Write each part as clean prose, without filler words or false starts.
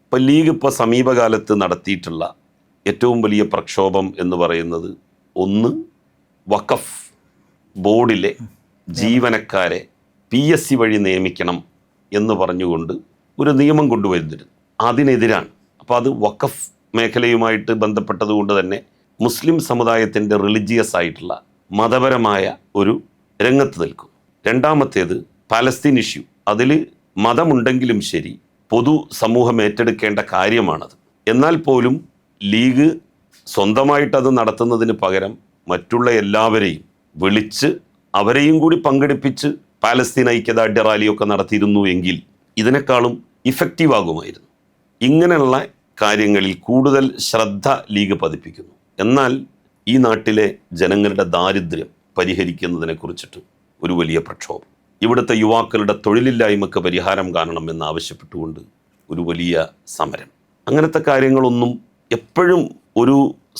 ഇപ്പം ലീഗ് ഇപ്പോൾ സമീപകാലത്ത് നടത്തിയിട്ടുള്ള ഏറ്റവും വലിയ പ്രക്ഷോഭം എന്ന് പറയുന്നത്, ഒന്ന് വഖഫ് ബോർഡിലെ ജീവനക്കാരെ PSC വഴി നിയമിക്കണം എന്ന് പറഞ്ഞുകൊണ്ട് ഒരു നിയമം കൊണ്ടുവരുന്നിരുന്നു. അതിനെതിരാണ്. അപ്പോൾ അത് വഖഫ് മേഖലയുമായിട്ട് ബന്ധപ്പെട്ടത് കൊണ്ട് തന്നെ മുസ്ലിം സമുദായത്തിൻ്റെ റിലിജിയസ് ആയിട്ടുള്ള മതപരമായ ഒരു രംഗത്ത് നിൽക്കും. രണ്ടാമത്തേത് പാലസ്തീൻ ഇഷ്യൂ. അതിൽ മതമുണ്ടെങ്കിലും ശരി, പൊതു സമൂഹം ഏറ്റെടുക്കേണ്ട കാര്യമാണത്. എന്നാൽ പോലും ലീഗ് സ്വന്തമായിട്ടത് നടത്തുന്നതിന് പകരം മറ്റുള്ള എല്ലാവരെയും വിളിച്ച് അവരെയും കൂടി പങ്കെടുപ്പിച്ച് പാലസ്തീൻ ഐക്യദാർഢ്യ റാലിയൊക്കെ നടത്തിയിരുന്നു എങ്കിൽ ഇതിനേക്കാളും ഇഫക്റ്റീവ് ആകുമായിരുന്നു. ഇങ്ങനെയുള്ള കാര്യങ്ങളിൽ കൂടുതൽ ശ്രദ്ധ ലീഗ് പതിപ്പിക്കുന്നു. എന്നാൽ ഈ നാട്ടിലെ ജനങ്ങളുടെ ദാരിദ്ര്യം പരിഹരിക്കുന്നതിനെ കുറിച്ചിട്ട് ഒരു വലിയ പ്രക്ഷോഭം, ഇവിടുത്തെ യുവാക്കളുടെ തൊഴിലില്ലായ്മക്ക് പരിഹാരം കാണണമെന്ന് ആവശ്യപ്പെട്ടുകൊണ്ട് ഒരു വലിയ സമരം, അങ്ങനത്തെ കാര്യങ്ങളൊന്നും എപ്പോഴും ഒരു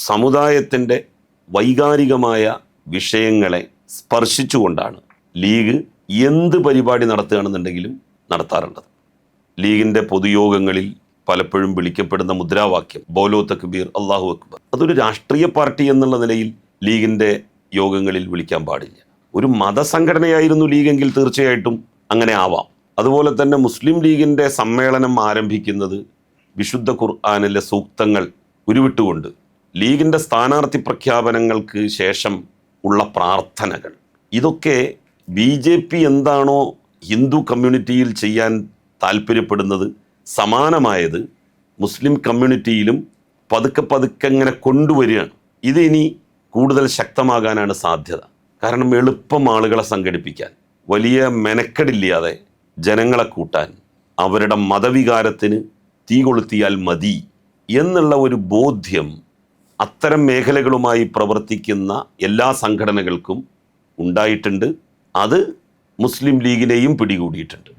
സമുദായത്തിൻ്റെ വൈകാരികമായ വിഷയങ്ങളെ സ്പർശിച്ചുകൊണ്ടാണ് ലീഗ് എന്ത് പരിപാടി നടത്തുകയാണെന്നുണ്ടെങ്കിലും നടത്താറുള്ളത്. ലീഗിൻ്റെ പൊതുയോഗങ്ങളിൽ പലപ്പോഴും വിളിക്കപ്പെടുന്ന മുദ്രാവാക്യം ബോലോ തക്ബീർ അല്ലാഹു അക്ബർ. അതൊരു രാഷ്ട്രീയ പാർട്ടി എന്നുള്ള നിലയിൽ ലീഗിൻ്റെ യോഗങ്ങളിൽ വിളിക്കാൻ പാടില്ല. ഒരു മതസംഘടനയായിരുന്നു ലീഗെങ്കിൽ തീർച്ചയായിട്ടും അങ്ങനെ ആവാം. അതുപോലെ തന്നെ മുസ്ലിം ലീഗിൻ്റെ സമ്മേളനം ആരംഭിക്കുന്നത് വിശുദ്ധ ഖുർആനിലെ സൂക്തങ്ങൾ ഉരുവിട്ടുകൊണ്ട്, ലീഗിൻ്റെ സ്ഥാനാർത്ഥി പ്രഖ്യാപനങ്ങൾക്ക് ശേഷം ഉള്ള പ്രാർത്ഥനകൾ, ഇതൊക്കെ BJP എന്താണോ ഹിന്ദു കമ്മ്യൂണിറ്റിയിൽ ചെയ്യാൻ താല്പര്യപ്പെടുന്നത് സമാനമായത് മുസ്ലിം കമ്മ്യൂണിറ്റിയിലും പതുക്കെ പതുക്കെ ഇങ്ങനെ കൊണ്ടുവരികയാണ്. ഇതിനി കൂടുതൽ ശക്തമാകാനാണ് സാധ്യത. കാരണം എളുപ്പം ആളുകളെ സംഘടിപ്പിക്കാൻ, വലിയ മെനക്കെടില്ലാതെ ജനങ്ങളെ കൂട്ടാൻ, അവരുടെ മതവികാരത്തിന് തീ കൊളുത്തിയാൽ മതി എന്നുള്ള ഒരു ബോധ്യം അത്തരം മേഖലകളുമായി പ്രവർത്തിക്കുന്ന എല്ലാ സംഘടനകൾക്കും ഉണ്ടായിട്ടുണ്ട്. അത് മുസ്ലിം ലീഗിനെയും പിടികൂടിയിട്ടുണ്ട്.